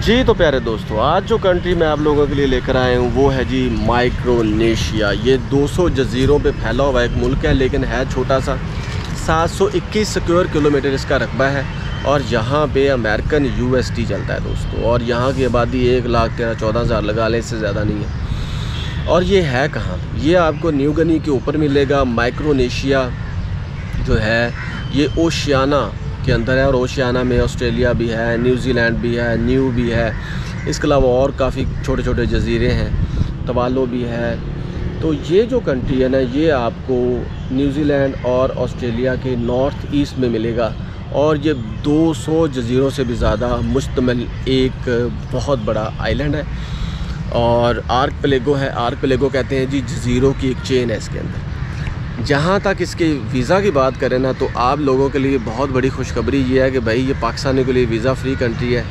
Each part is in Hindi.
जी तो प्यारे दोस्तों, आज जो कंट्री मैं आप लोगों के लिए लेकर आया हूँ वो है जी माइक्रोनेशिया। ये 200 जजीरों पे फैला हुआ एक मुल्क है, लेकिन है छोटा सा। 721 स्क्वायर किलोमीटर इसका रकबा है और यहाँ पे अमेरिकन USD चलता है दोस्तों। और यहाँ की आबादी 1,13,14,000 लगा लें, इससे ज़्यादा नहीं है। और ये है कहाँ? ये आपको न्यू गिनी के ऊपर मिलेगा। माइक्रोनेशिया जो है ये ओशियाना के अंदर है और ओशियाना में ऑस्ट्रेलिया भी है, न्यूजीलैंड भी है, न्यू भी है। इसके अलावा और काफ़ी छोटे छोटे जजीरे हैं, तवालो भी है। तो ये जो कंट्री है ना, ये आपको न्यूजीलैंड और ऑस्ट्रेलिया के नॉर्थ ईस्ट में मिलेगा और ये 200 जजीरों से भी ज़्यादा मुश्तमिल एक बहुत बड़ा आइलैंड है। और आर्कपेलागो है। आर्कपेलागो कहते हैं जी जजीरों की एक चेन है इसके अंदर। जहाँ तक इसके वीज़ा की बात करें ना, तो आप लोगों के लिए बहुत बड़ी खुशखबरी ये है कि भाई ये पाकिस्तानियों के लिए वीज़ा फ्री कंट्री है।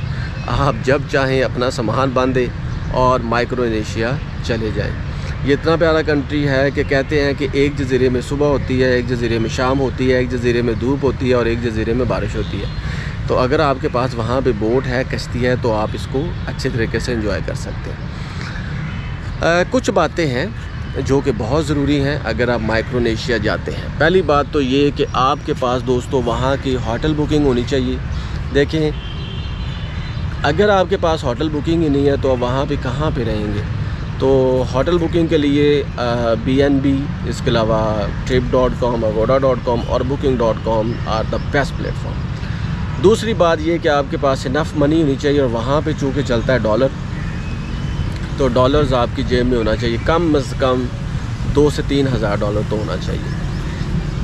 आप जब चाहें अपना सामान बांधें और माइक्रोनेशिया चले जाएं। ये इतना प्यारा कंट्री है कि कहते हैं कि एक जजीरे में सुबह होती है, एक जजीरे में शाम होती है, एक जजीरे में धूप होती है और एक जजीरे में बारिश होती है। तो अगर आपके पास वहाँ पे बोट है, कश्ती है, तो आप इसको अच्छे तरीके से एंजॉय कर सकते हैं। कुछ बातें हैं जो कि बहुत ज़रूरी हैं अगर आप माइक्रोनेशिया जाते हैं। पहली बात तो ये कि आपके पास दोस्तों वहाँ की होटल बुकिंग होनी चाहिए। देखें, अगर आपके पास होटल बुकिंग ही नहीं है तो आप वहाँ पे कहाँ पे रहेंगे? तो होटल बुकिंग के लिए BNB, इसके अलावा trip.com, agoda.com और booking.com are the best platform. दूसरी बात ये कि आपके पास इनफ मनी होनी चाहिए और वहाँ पे चूँकि चलता है डॉलर, तो डॉलर्स आपकी जेब में होना चाहिए। कम से कम 2 से 3 हज़ार डॉलर तो होना चाहिए,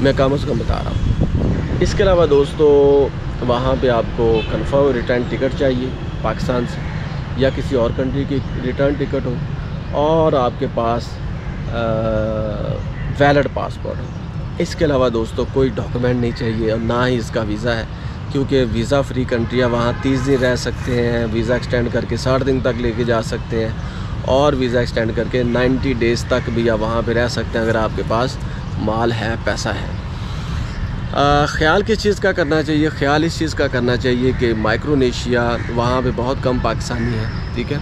मैं कम से कम बता रहा हूँ। इसके अलावा दोस्तों वहाँ पे आपको कंफर्म रिटर्न टिकट चाहिए पाकिस्तान से या किसी और कंट्री की रिटर्न टिकट हो, और आपके पास वैलिड पासपोर्ट हो। इसके अलावा दोस्तों कोई डॉक्यूमेंट नहीं चाहिए और ना ही इसका वीज़ा है, क्योंकि वीज़ा फ्री कंट्री है। वहाँ 30 दिन रह सकते हैं, वीज़ा एक्सटेंड करके 60 दिन तक लेके जा सकते हैं और वीज़ा एक्सटेंड करके 90 डेज़ तक भी आप वहाँ पे रह सकते हैं अगर आपके पास माल है, पैसा है। ख़्याल किस चीज़ का करना चाहिए? ख़्याल इस चीज़ का करना चाहिए कि माइक्रोनेशिया वहाँ पे बहुत कम पाकिस्तानी है, ठीक है।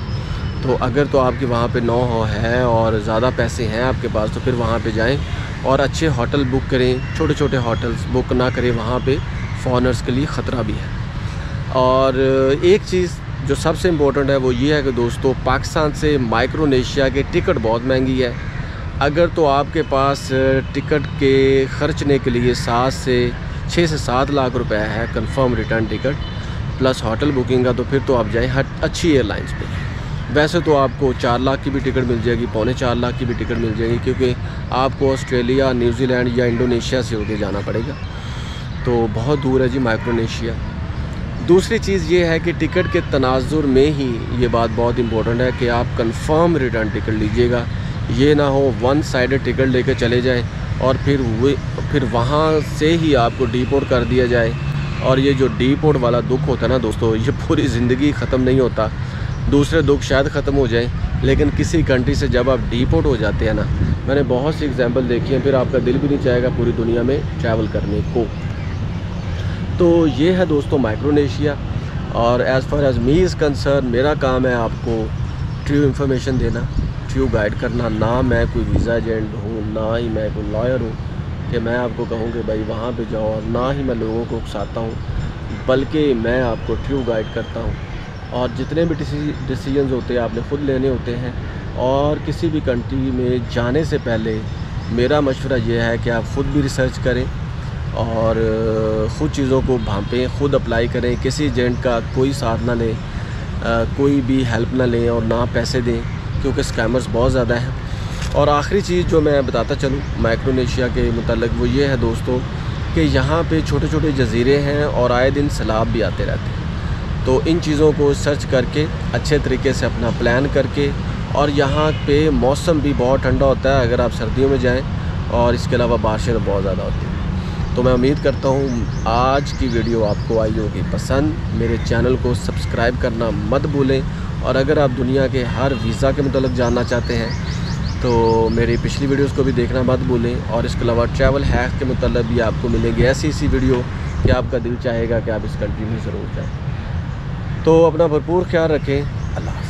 तो अगर तो आपकी वहाँ पे नो हो है और ज़्यादा पैसे हैं आपके पास, तो फिर वहाँ पे जाएं और अच्छे होटल बुक करें। छोटे छोटे होटल्स बुक ना करें, वहाँ पे फॉरेनर्स के लिए ख़तरा भी है। और एक चीज़ जो सबसे इम्पोर्टेंट है वो ये है कि दोस्तों पाकिस्तान से माइक्रोनेशिया की टिकट बहुत महंगी है। अगर तो आपके पास टिकट के ख़र्चने के लिए 6 से 7 लाख रुपए है confirm return ticket plus hotel booking का, तो फिर तो आप जाएं अच्छी एयरलाइंस पे। वैसे तो आपको 4 लाख की भी टिकट मिल जाएगी, 3.25 लाख की भी टिकट मिल जाएगी, क्योंकि आपको ऑस्ट्रेलिया, न्यूजीलैंड या इंडोनेशिया से होके जाना पड़ेगा। तो बहुत दूर है जी माइक्रोनेशिया। दूसरी चीज़ ये है कि टिकट के तनाजुर में ही ये बात बहुत इंपॉर्टेंट है कि आप कंफर्म रिटर्न टिकट लीजिएगा। ये ना हो वन साइडेड टिकट लेके चले जाएं और फिर वहाँ से ही आपको डिपोर्ट कर दिया जाए। और ये जो डिपोर्ट वाला दुख होता है ना दोस्तों, ये पूरी ज़िंदगी ख़त्म नहीं होता। दूसरे दुख शायद ख़त्म हो जाएं, लेकिन किसी कंट्री से जब आप डिपोर्ट हो जाते हैं ना, मैंने बहुत सी एग्जाम्पल देखी हैं, फिर आपका दिल भी नहीं चाहेगा पूरी दुनिया में ट्रैवल करने को। तो ये है दोस्तों माइक्रोनेशिया। और as far as me is concern, मेरा काम है आपको ट्रू इन्फॉर्मेशन देना, ट्रू गाइड करना। ना मैं कोई वीज़ा एजेंट हूँ, ना ही मैं कोई लॉयर हूँ कि मैं आपको कहूँ कि भाई वहाँ पे जाओ, और ना ही मैं लोगों को उकसाता हूँ, बल्कि मैं आपको ट्रू गाइड करता हूँ। और जितने भी डिसीजंस होते हैं आपने ख़ुद लेने होते हैं। और किसी भी कंट्री में जाने से पहले मेरा मशवरा ये है कि आप ख़ुद भी रिसर्च करें और ख़ुद चीज़ों को भांपें, ख़ुद अप्लाई करें। किसी एजेंट का कोई साथ ना लें, कोई भी हेल्प ना लें और ना पैसे दें, क्योंकि स्कैमर्स बहुत ज़्यादा हैं। और आखिरी चीज़ जो मैं बताता चलूँ माइक्रोनेशिया के मुताल्लिक़, वो ये है दोस्तों कि यहाँ पे छोटे छोटे जजीरे हैं और आए दिन सैलाब भी आते रहते हैं। तो इन चीज़ों को सर्च करके अच्छे तरीके से अपना प्लान करके, और यहाँ पे मौसम भी बहुत ठंडा होता है अगर आप सर्दियों में जाएँ, और इसके अलावा बारिशें तो बहुत ज़्यादा होती हैं। तो मैं उम्मीद करता हूँ आज की वीडियो आपको आई होगी पसंद। मेरे चैनल को सब्सक्राइब करना मत भूलें, और अगर आप दुनिया के हर वीज़ा के मुताल्लिक़ जानना चाहते हैं तो मेरी पिछली वीडियोस को भी देखना मत भूलें। और इसके अलावा ट्रैवल हैक के मुताल्लिक़ भी आपको मिलेंगी ऐसी वीडियो कि आपका दिल चाहेगा कि आप इस कंट्री में ज़रूर जाएँ। तो अपना भरपूर ख्याल रखें। अल्लाह।